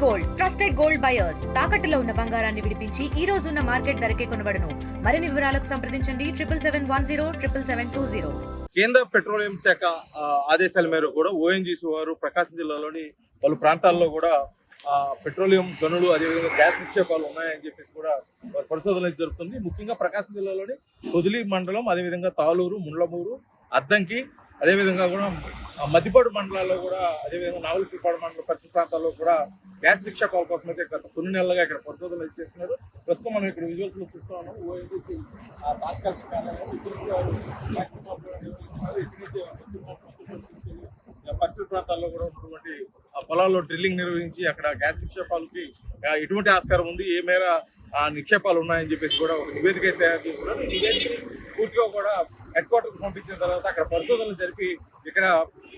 Gold trusted gold buyers తాకట్టులో ఉన్న బంగారాన్ని విడిపించి ఈ రోజు ఉన్న మార్కెట్ ధరకే కొనబడును. మరిన్ని వివరాలకు సంప్రదించండి 7771077720. కేంద్ర పెట్రోలియం శాఖ ఆదేశాల మేరకు కూడా ఓఎన్జీసీ వారు ప్రకాశం జిల్లాలోని పలు ప్రాంతాల్లో కూడా పెట్రోలియం గనులు అదేవిధంగా గ్యాస్ నిక్షేపాలు ఉన్నాయని చెప్పేసి కూడా పరిశోధన జరుగుతుంది. ముఖ్యంగా ప్రకాశం జిల్లాలోని పొదిలి మండలం, అదేవిధంగా తాళూరు, ముండ్లమూరు, అద్దంకి, అదేవిధంగా కూడా మద్దిపాడు మండలాల్లో కూడా, అదేవిధంగా నాగులపల్లిపాడు మండల పరిసర ప్రాంతాల్లో కూడా గ్యాస్ నిక్షేపాల కోసం అయితే గత కొన్ని నెలలుగా ఇక్కడ పరిశోధనలు చేస్తున్నారు. ప్రస్తుతం మనం ఇక్కడ విజువల్స్ లో చూస్తూ ఉన్నాం. ఓఎన్జీసీ తాత్కాలిక పరిసర ప్రాంతాల్లో కూడా ఉన్నటువంటి పొలాల్లో డ్రిల్లింగ్ నిర్వహించి అక్కడ గ్యాస్ నిక్షేపాలకి ఎటువంటి ఆస్కారం ఉంది, ఏ మేర నిక్షేపాలు ఉన్నాయని చెప్పేసి కూడా ఒక నివేదిక తయారు చేస్తున్నారు. ఈ నివేదిక పూర్తిగా కూడా హెడ్ క్వార్టర్స్ పంపించిన తర్వాత అక్కడ పరిశోధనలు జరిపి ఇక్కడ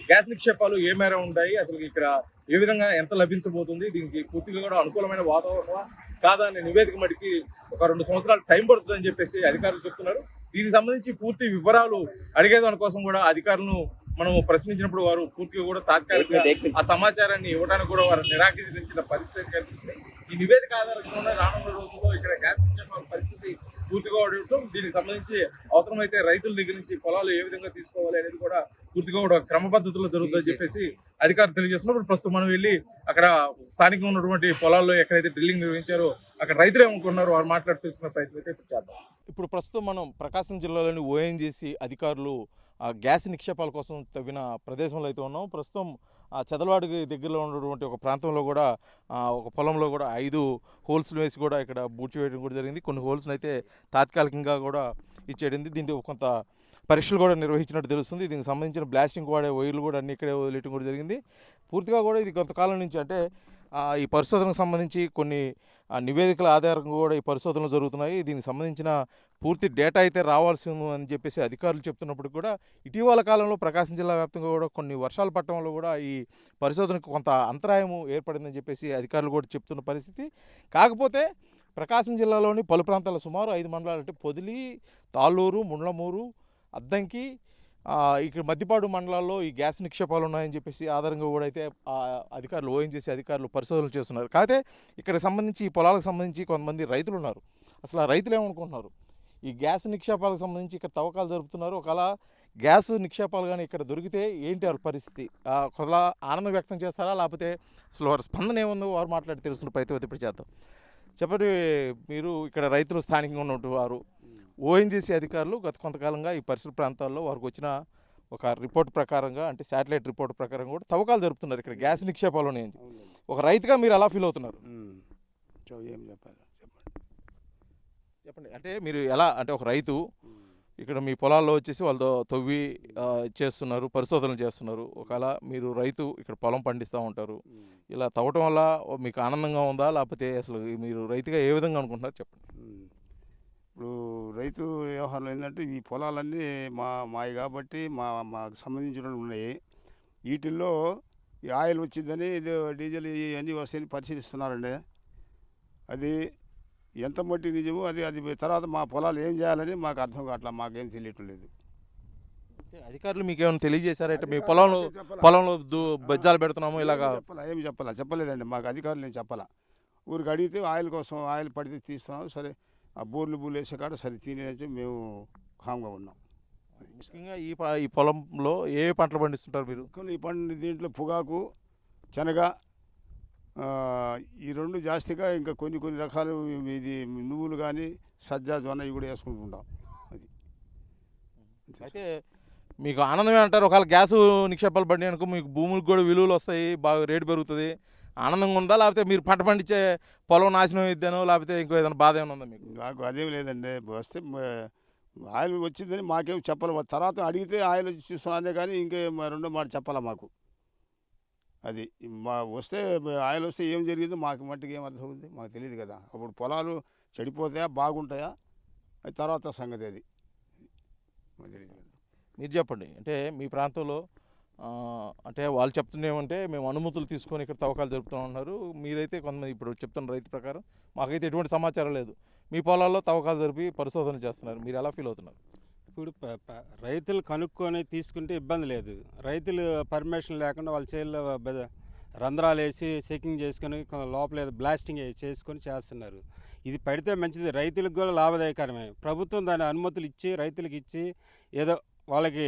గ్యాస్ నిక్షేపాలు ఏ మేర ఉంటాయి, అసలు ఇక్కడ ఏ విధంగా ఎంత లభించబోతుంది, దీనికి పూర్తిగా కూడా అనుకూలమైన వాతావరణమా కాదా అనే నివేదిక మటుకి ఒక 2 సంవత్సరాలు టైం పడుతుందని చెప్పేసి అధికారులు చెప్తున్నారు. దీనికి సంబంధించి పూర్తి వివరాలు అడిగేదాని కోసం కూడా అధికారులను మనం ప్రశ్నించినప్పుడు వారు పూర్తిగా కూడా తాత్కాలిక ఆ సమాచారాన్ని ఇవ్వడానికి కూడా వారు నిరాకరించిన పరిస్థితి కనిపిస్తుంది. ఈ నివేదిక ఆధారంగా రానున్న రోజుల్లో ఇక్కడ గ్యాస్ నిక్షేపాల పరిస్థితి పూర్తిగా ఉండటం, దీనికి సంబంధించి అవసరమైతే రైతుల దగ్గర నుంచి పొలాలు ఏ విధంగా తీసుకోవాలి అనేది కూడా పూర్తిగా కూడా క్రమ పద్ధతిలో జరుగుతుందని చెప్పేసి అధికారులు తెలియజేస్తున్నారు. ప్రస్తుతం మనం వెళ్ళి అక్కడ స్థానికంగా ఉన్నటువంటి పొలాల్లో ఎక్కడైతే డ్రిల్లింగ్ నిర్వహించారో అక్కడ రైతులు ఏమనుకున్నారో వారు మాట్లాడుతున్న ప్రయత్నం అయితే ఇప్పుడు చేద్దాం. ఇప్పుడు ప్రస్తుతం మనం ప్రకాశం జిల్లాలోని ఓఎన్జీసీ అధికారులు గ్యాస్ నిక్షేపాల కోసం తవ్విన ప్రదేశంలో అయితే ఉన్నాం. ప్రస్తుతం చదలవాడికి దగ్గరలో ఉన్నటువంటి ఒక ప్రాంతంలో కూడా ఒక పొలంలో కూడా 5 హోల్స్ వేసి కూడా ఇక్కడ బూడ్చి వేయడం కూడా జరిగింది. కొన్ని హోల్స్ని అయితే తాత్కాలికంగా కూడా ఇచ్చేయడింది. దీంట్లో కొంత పరీక్షలు కూడా నిర్వహించినట్టు తెలుస్తుంది. దీనికి సంబంధించిన బ్లాస్టింగ్ వాడే వైర్లు కూడా అన్ని ఇక్కడే వదిలేయడం కూడా జరిగింది. పూర్తిగా కూడా ఇది కొంతకాలం నుంచి అంటే ఈ పరిశోధనకు సంబంధించి కొన్ని నివేదికల ఆధారంగా కూడా ఈ పరిశోధనలు జరుగుతున్నాయి. దీనికి సంబంధించిన పూర్తి డేటా అయితే రావాల్సి ఉంది అని చెప్పేసి అధికారులు చెప్తున్నప్పుడు కూడా ఇటీవల కాలంలో ప్రకాశం జిల్లా వ్యాప్తంగా కూడా కొన్ని వర్షాలు పడటం వల్ల కూడా ఈ పరిశోధనకు కొంత అంతరాయం ఏర్పడిందని చెప్పేసి అధికారులు కూడా చెప్తున్న పరిస్థితి. కాకపోతే ప్రకాశం జిల్లాలోని పలు ప్రాంతాల సుమారు 5 మండలాలు అంటే పొదిలి, తాళ్ళూరు, ముండ్లమూరు, అద్దంకి, ఇక్కడ మద్దిపాడు మండలాల్లో ఈ గ్యాస్ నిక్షేపాలు ఉన్నాయని చెప్పేసి ఆధారంగా కూడా అయితే అధికారులు ఓఎన్జీసీ అధికారులు పరిశోధనలు చేస్తున్నారు. కాకపోతే ఇక్కడ సంబంధించి ఈ పొలాలకు సంబంధించి కొంతమంది రైతులు ఉన్నారు. అసలు ఆ రైతులు ఏమనుకుంటున్నారు, ఈ గ్యాస్ నిక్షేపాలకు సంబంధించి ఇక్కడ తవ్వకాలు జరుపుతున్నారు, ఒకవేళ గ్యాస్ నిక్షేపాలు కానీ ఇక్కడ దొరికితే ఏంటి వారి పరిస్థితి, కొద్ది ఆనందం వ్యక్తం చేస్తారా, లేకపోతే అసలు వారి స్పందన ఏముందో వారు మాట్లాడి తెలుసుకున్న ప్రయత్నం ఇప్పుడు చేద్దాం. చెప్పండి, మీరు ఇక్కడ రైతులు స్థానికంగా ఉన్నటువంటి వారు, ఓఎన్జీసీ అధికారులు గత కొంతకాలంగా ఈ పరిసర ప్రాంతాల్లో వారికి వచ్చిన ఒక రిపోర్ట్ ప్రకారంగా అంటే శాటిలైట్ రిపోర్ట్ ప్రకారం కూడా తవ్వకాలు జరుపుతున్నారు ఇక్కడ గ్యాస్ నిక్షేపాలు ఉన్నాయండి. ఒక రైతుగా మీరు ఎలా ఫీల్ అవుతున్నారు? ఏం చెప్పాలి చెప్పండి. అంటే మీరు ఎలా, అంటే ఒక రైతు ఇక్కడ మీ పొలాల్లో వచ్చేసి వాళ్ళతో తవ్వి చేస్తున్నారు, పరిశోధనలు చేస్తున్నారు. ఒకవేళ మీరు రైతు ఇక్కడ పొలం పండిస్తూ ఉంటారు, ఇలా తవ్వటం వల్ల మీకు ఆనందంగా ఉందా, లేకపోతే అసలు మీరు రైతుగా ఏ విధంగా అనుకుంటున్నారు చెప్పండి. ఇప్పుడు రైతు వ్యవహారంలో ఏంటంటే ఈ పొలాలన్నీ మావి కాబట్టి మాకు సంబంధించిన ఉన్నాయి. వీటిల్లో ఈ ఆయిల్ వచ్చిందని ఇది డీజిల్ ఇవన్నీ వస్తాయని పరిశీలిస్తున్నారండి. అది ఎంత మట్టి నిజమో అది తర్వాత మా పొలాలు ఏం చేయాలని మాకు అర్థం కావట్లా, మాకేం తెలియటం లేదు. అధికారులు మీకు ఏమైనా తెలియజేశారంటే మీ పొలంలో బెజ్జాలు పెడుతున్నాము ఇలాగా ఏమి చెప్పలేదండి మాకు అధికారులు. నేను చెప్పాలా, ఊరికి అడిగితే ఆయిల్ కోసం ఆయిల్ పడితే తీస్తున్నాం, సరే ఆ బోర్లు వేసే కాడ సరే తినేసి మేము కామ్గా ఉన్నాం. ముఖ్యంగా ఈ పొలంలో ఏ పంటలు పండిస్తుంటారు మీరు? ఈ పండు దీంట్లో పొగాకు, శనగ, ఈ 2 జాస్తిగా ఇంకా కొన్ని రకాలు ఇది నువ్వులు కానీ సజ్జ, జొన్న ఇవి కూడా వేసుకుంటుంటాం. అది అయితే మీకు ఆనందమే అంటారు. ఒకవేళ గ్యాస్ నిక్షేపాలు పడి అనుకో మీకు భూములకు కూడా విలువలు వస్తాయి, బాగా రేటు పెరుగుతుంది, ఆనందంగా ఉందా, లేకపోతే మీరు పంట పండించే పొలం నాశనం అయిద్దానో, లేకపోతే ఇంకో ఏదైనా బాధ ఏమైనా ఉందా మీకు? నాకు అదేం లేదండి, వస్తే ఆయిల్ వచ్చిందని మాకేం చెప్పాలి. తర్వాత అడిగితే ఆయిల్ వచ్చి చూస్తున్నానే కానీ ఇంకేం 2 మాట చెప్పాలా మాకు. అది వస్తే ఆయిల్ వస్తే ఏం జరిగిందో మాకు మట్టుకు ఏం అర్థం ఉంది మాకు తెలియదు కదా. అప్పుడు పొలాలు చెడిపోతాయా బాగుంటాయా అది తర్వాత సంగతి, అది తెలియదు కదా. మీరు చెప్పండి, అంటే మీ ప్రాంతంలో అంటే వాళ్ళు చెప్తుండేమంటే మేము అనుమతులు తీసుకొని ఇక్కడ తవ్వకాలు జరుపుతూ ఉన్నారు, మీరైతే కొంతమంది ఇప్పుడు చెప్తున్న రైతు ప్రకారం మాకైతే ఎటువంటి సమాచారం లేదు, మీ పొలాల్లో తవ్వకాలు జరిపి పరిశోధన చేస్తున్నారు, మీరు ఎలా ఫీల్ అవుతున్నారు? ఇప్పుడు రైతులు కనుక్కొని తీసుకుంటే ఇబ్బంది లేదు. రైతులు పర్మిషన్ లేకుండా వాళ్ళ చేనులో రంధ్రాలు వేసి చెకింగ్ చేసుకొని లోపల ఏదో బ్లాస్టింగ్ చేసుకొని చేస్తున్నారు. ఇది పడితే మంచిది, రైతులకు కూడా లాభదాయకరమే. ప్రభుత్వం దాని అనుమతులు ఇచ్చి రైతులకు ఇచ్చి ఏదో వాళ్ళకి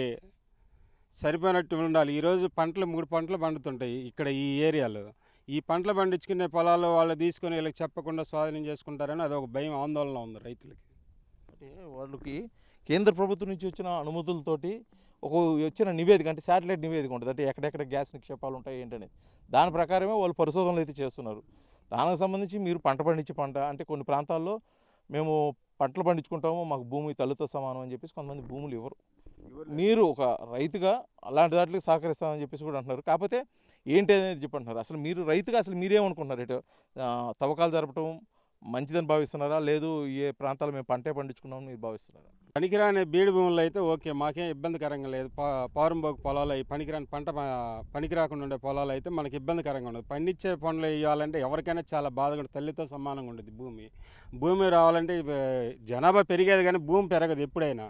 సరిపోయినట్టు ఉండాలి. ఈరోజు పంటలు 3 పంటలు పండుతుంటాయి ఇక్కడ ఈ ఏరియాలో. ఈ పంటలు పండించుకునే పొలాలు వాళ్ళు తీసుకొని వీళ్ళకి చెప్పకుండా స్వాధీనం చేసుకుంటారని అదొక భయం, ఆందోళన ఉంది రైతులకి. అంటే వాళ్ళకి కేంద్ర ప్రభుత్వం నుంచి వచ్చిన అనుమతులతోటి ఒక వచ్చిన నివేదిక, అంటే శాటిలైట్ నివేదిక ఉంటుంది, అంటే ఎక్కడెక్కడ గ్యాస్ నిక్షేపాలు ఉంటాయి ఏంటనేది. దాని ప్రకారమే వాళ్ళు పరిశోధనలు అయితే చేస్తున్నారు. దానికి సంబంధించి మీరు పంట పండించే పంట అంటే కొన్ని ప్రాంతాల్లో మేము పంటలు పండించుకుంటాము, మాకు భూమి తల్లితో సమానం అని చెప్పేసి కొంతమంది భూములు ఇవ్వరు. మీరు ఒక రైతుగా అలాంటి దాంట్లోకి సహకరిస్తామని చెప్పేసి కూడా అంటున్నారు. కాకపోతే ఏంటి అనేది చెప్పంటున్నారు. అసలు మీరు రైతుగా అసలు మీరేమనుకుంటున్నారు? ఇటు తవ్వకాలు జరపడం మంచిదని భావిస్తున్నారా, లేదు ఏ ప్రాంతాలు మేము పంటే పండించుకున్నామని మీరు భావిస్తున్నారా? పనికిరాని బీడు భూములు అయితే ఓకే, మాకేం ఇబ్బందికరంగా లేదు. పారంబోకు పొలాలు అవి పనికిరాని పనికి రాకుండా ఉండే పొలాలు అయితే మనకి ఇబ్బందికరంగా ఉండదు. పండించే పనులు వేయాలంటే ఎవరికైనా చాలా బాధగా ఉంటుంది, తల్లితో సమానంగా ఉండదు భూమి రావాలంటే జనాభా పెరిగేది కానీ భూమి పెరగదు ఎప్పుడైనా.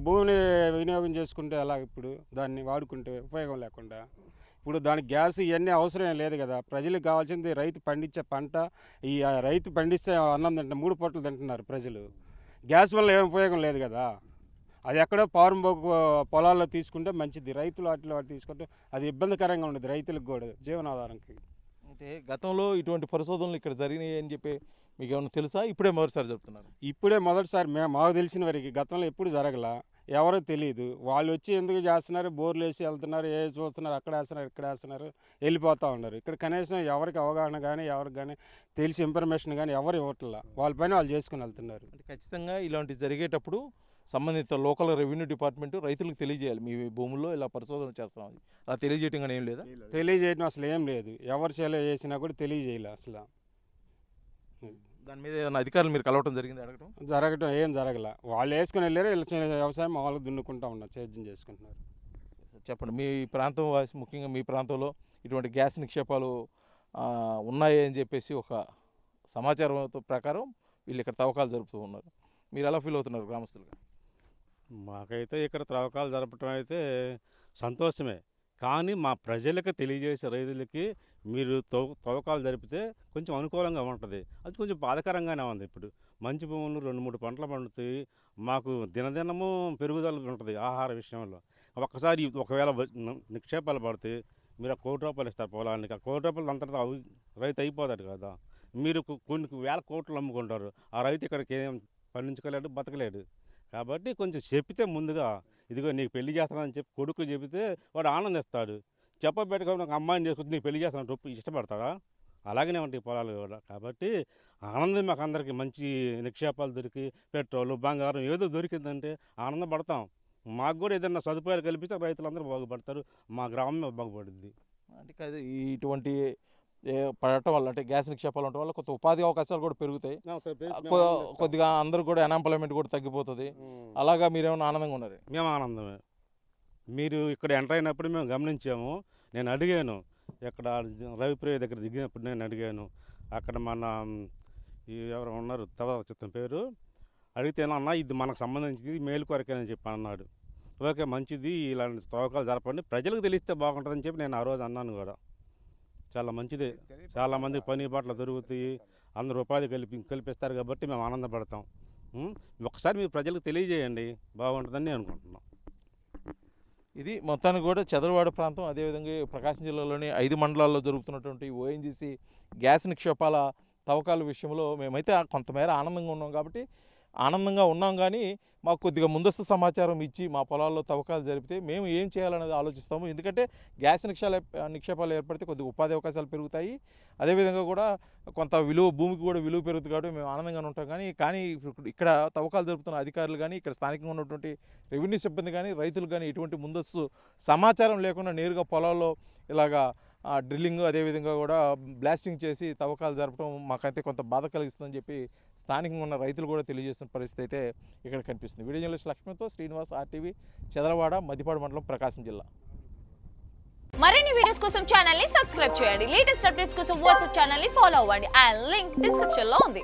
భూమిని వినియోగం చేసుకుంటే ఎలా ఇప్పుడు దాన్ని వాడుకుంటే ఉపయోగం లేకుండా. ఇప్పుడు దానికి గ్యాస్ ఇవన్నీ అవసరం లేదు కదా. ప్రజలకు కావాల్సింది రైతు పండించే పంట. ఈ రైతు పండిస్తే అన్నం తింటే 3 పూటలు తింటున్నారు ప్రజలు. గ్యాస్ వల్ల ఏం ఉపయోగం లేదు కదా. అది ఎక్కడో పారంబోకు పొలాల్లో తీసుకుంటే మంచిది. రైతులు వాటిలో తీసుకుంటే అది ఇబ్బందికరంగా ఉండదు రైతులకు కూడా జీవనాధారంకి. అంటే గతంలో ఇటువంటి పరిశోధనలు ఇక్కడ జరిగినాయి అని చెప్పి మీకు ఏమైనా తెలుసా? ఇప్పుడే మొదటిసారి చెప్తున్నారు? ఇప్పుడే మొదటిసారి. మాకు తెలిసిన వరకు గతంలో ఎప్పుడు జరగల, ఎవరో తెలియదు. వాళ్ళు వచ్చి ఎందుకు చేస్తున్నారు, బోర్లు వేసి వెళ్తున్నారు, ఏ చూస్తున్నారు, అక్కడ వేస్తున్నారు, ఇక్కడ వేస్తున్నారు, వెళ్ళిపోతూ ఉన్నారు. ఇక్కడ కనీసం ఎవరికి అవగాహన కానీ ఎవరికి కానీ తెలిసి ఇన్ఫర్మేషన్ కానీ ఎవరు ఇవ్వట్లా. వాళ్ళ పైన వాళ్ళు చేసుకుని వెళ్తున్నారు. అంటే ఖచ్చితంగా ఇలాంటివి జరిగేటప్పుడు సంబంధిత లోకల్ రెవెన్యూ డిపార్ట్మెంట్ రైతులకు తెలియజేయాలి, మీ భూముల్లో ఇలా పరిశోధన చేస్తామని. అలా తెలియజేయటం కానీ ఏం లేదా? తెలియజేయడం అసలు ఏం లేదు. ఎవరు చేసినా కూడా తెలియజేయాలి అసలు. దాని మీద ఏమైనా అధికారులు మీరు కలవటం జరిగింది, జరగటం ఏం జరగల. వాళ్ళు వేసుకుని వెళ్ళారు, వీళ్ళు వ్యవసాయం మామూలుగా దున్నుకుంటూ ఉన్నారు, సేద్యం చేసుకుంటున్నారు. చెప్పండి, మీ ప్రాంతం ముఖ్యంగా మీ ప్రాంతంలో ఇటువంటి గ్యాస్ నిక్షేపాలు ఉన్నాయి అని చెప్పేసి ఒక సమాచారం ప్రకారం వీళ్ళు ఇక్కడ తవ్వకాలు జరుపుతూ ఉన్నారు. మీరు ఎలా ఫీల్ అవుతున్నారు గ్రామస్తులుగా? మాకైతే ఇక్కడ త్రవ్వకాలు జరపటం అయితే సంతోషమే. కానీ మా ప్రజలకు తెలియజేసే రైతులకి మీరు తవ్వకాలు జరిపితే కొంచెం అనుకూలంగా ఉంటుంది. అది కొంచెం బాధాకరంగానే ఉంది. ఇప్పుడు మంచి భూములు 2-3 పంటలు పండుతాయి, మాకు దినదినము పెరుగుదల ఉంటుంది ఆహార విషయంలో. ఒక్కసారి ఒకవేళ నిక్షేపాలు పడితే మీరు 1 కోటి రూపాయలు ఇస్తారు పొలానికి. 1 కోటి రూపాయలు అంతటా రైతు అయిపోతాడు కదా. మీరు కొన్ని వేల కోట్లు అమ్ముకుంటారు, ఆ రైతు ఇక్కడికి ఏం పండించుకోలేడు, బతకలేడు. కాబట్టి కొంచెం చెప్తే ముందుగా ఇదిగో నీకు పెళ్లి చేస్తానని చెప్పి కొడుకు చెబితే వాడు ఆనందిస్తాడు. చెప్పబెట్టుకొని ఒక అమ్మాయిని చేసుకుంటే నీకు పెళ్లి చేస్తాను ఇష్టపడతాడా? అలాగనే ఉంటాయి పొలాలు కూడా. కాబట్టి ఆనందం మాకు అందరికీ. మంచి నిక్షేపాలు దొరికి పెట్రోలు బంగారం ఏదో దొరికిందంటే ఆనందపడతాం. మాకు కూడా ఏదైనా సదుపాయాలు కల్పిస్తే రైతులందరూ బాగుపడతారు, మా గ్రామం బాగుపడుద్ది. అంటే ఇటువంటి పడటం వల్ల, అంటే గ్యాస్ నిక్షేపాలు ఉండటం వల్ల కొత్త ఉపాధి అవకాశాలు కూడా పెరుగుతాయి, కొద్దిగా అందరూ కూడా అన్ఎంప్లాయ్మెంట్ కూడా తగ్గిపోతుంది. అలాగా మీరేమైనా ఆనందంగా ఉన్నారు? మేము ఆనందమే. మీరు ఇక్కడ ఎంటర్ అయినప్పుడు మేము గమనించాము. నేను అడిగాను, ఇక్కడ రవిప్రియ దగ్గర దిగినప్పుడు నేను అడిగాను. అక్కడ మన ఎవరు ఉన్నారు చిత్రం పేరు అడిగితే అన్న ఇది మనకు సంబంధించింది, మేలు కొరకేనని చెప్పి అన్నాడు. ఓకే మంచిది, ఇలాంటి తవ్వకాలు జరపండి, ప్రజలకు తెలిస్తే బాగుంటుందని చెప్పి నేను ఆ రోజు అన్నాను కూడా. చాలా మంచిదే, చాలామంది పని బాటలు దొరుకుతాయి, అందరూ ఉపాధి కల్పిస్తారు కాబట్టి మేము ఆనందపడతాం. ఒకసారి మీరు ప్రజలకు తెలియజేయండి, బాగుంటుందని అనుకుంటున్నాం. ఇది మొత్తానికి కూడా చదరవాడ ప్రాంతం, అదేవిధంగా ప్రకాశం జిల్లాలోని 5 మండలాల్లో జరుగుతున్నటువంటి ఓఎన్జీసీ గ్యాస్ నిక్షేపాల తవ్వకాల విషయంలో మేమైతే కొంతమేర ఆనందంగా ఉన్నాం. కానీ మాకు కొద్దిగా ముందస్తు సమాచారం ఇచ్చి మా పొలాల్లో తవ్వకాలు జరిపితే మేము ఏం చేయాలనేది ఆలోచిస్తాము. ఎందుకంటే గ్యాస్ నిక్షేపాలు ఏర్పడితే కొద్దిగా ఉపాధి అవకాశాలు పెరుగుతాయి, అదేవిధంగా కూడా కొంత భూమికి కూడా విలువ పెరుగుతుంది. కాబట్టి మేము ఆనందంగానే ఉంటాం. కానీ ఇక్కడ తవ్వకాలు జరుపుతున్న అధికారులు కానీ, ఇక్కడ స్థానికంగా ఉన్నటువంటి రెవెన్యూ సిబ్బంది కానీ, రైతులు కానీ ఎటువంటి ముందస్తు సమాచారం లేకుండా నేరుగా పొలాల్లో ఇలాగా డ్రిల్లింగ్, అదేవిధంగా కూడా బ్లాస్టింగ్ చేసి తవ్వకాలు జరపడం మాకైతే కొంత బాధ కలిగిస్తుందని చెప్పి స్థానికంగా ఉన్న రైతులు కూడా తెలియజేస్తున్న పరిస్థితి అయితే ఇక్కడ కనిపిస్తుంది. వీడియో జర్నలిస్ట్ లక్ష్మణ్తో శ్రీనివాస్, RTV, చదరవాడ, మద్దిపాడు మండలం, ప్రకాశం జిల్లా. మరిన్ని వీడియోస్ కోసం ఛానల్ ని సబ్స్క్రైబ్ చేయండి. లేటెస్ట్ అప్డేట్స్ కోసం వాట్సాప్ ఛానల్ ని ఫాలో అవ్వండి. అండ్ లింక్ డిస్క్రిప్షన్ లో ఉంది.